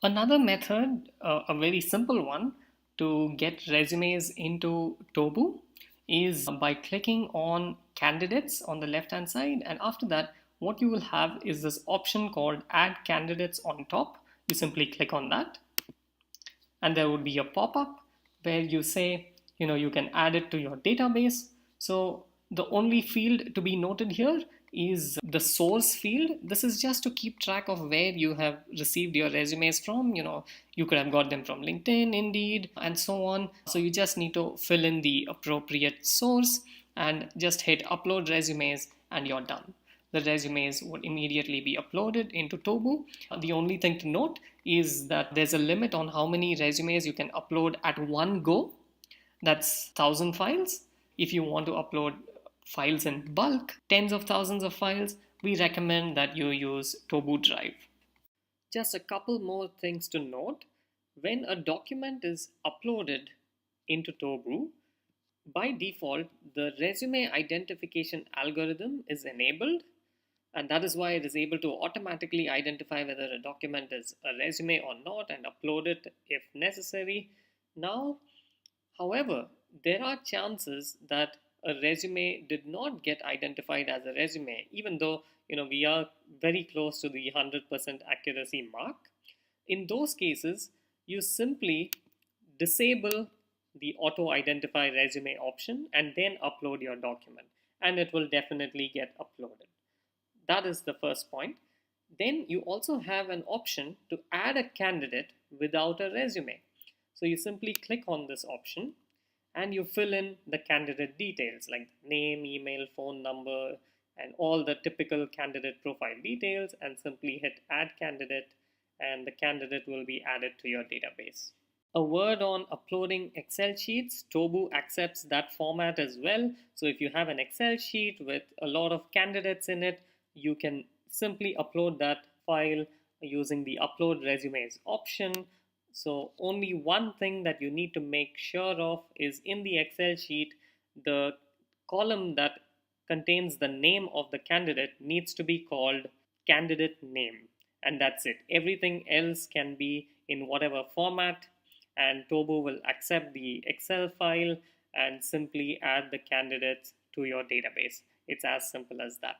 Another method, a very simple one, to get resumes into Tobu is by clicking on candidates on the left hand side, and after that what you will have is this option called add candidates on top. You simply click on that and there would be a pop-up where you say, you can add it to your database. So the only field to be noted here is the source field. This is just to keep track of where you have received your resumes from. You could have got them from LinkedIn, Indeed, and so on. So you just need to fill in the appropriate source and just hit upload resumes and you're done. The resumes would immediately be uploaded into Tobu. The only thing to note is that there's a limit on how many resumes you can upload at one go. That's 1,000 files. If you want to upload files in bulk, tens of thousands of files, we recommend that you use Tobu Drive. Just a couple more things to note. When a document is uploaded into Tobu, by default, the resume identification algorithm is enabled, and that is why it is able to automatically identify whether a document is a resume or not and upload it if necessary. Now, however, there are chances that a resume did not get identified as a resume, even though we are very close to the 100% accuracy mark. In those cases, you simply disable the auto identify resume option and then upload your document, and it will definitely get uploaded. That is the first point. Then you also have an option to add a candidate without a resume. So you simply click on this option and you fill in the candidate details like name, email, phone number, and all the typical candidate profile details, and simply hit add candidate, and the candidate will be added to your database. A word on uploading Excel sheets. Tobu accepts that format as well. So if you have an Excel sheet with a lot of candidates in it, you can simply upload that file using the upload resumes option. So only one thing that you need to make sure of is in the Excel sheet, the column that contains the name of the candidate needs to be called candidate name, and that's it. Everything else can be in whatever format, and Tobu will accept the Excel file and simply add the candidates to your database. It's as simple as that.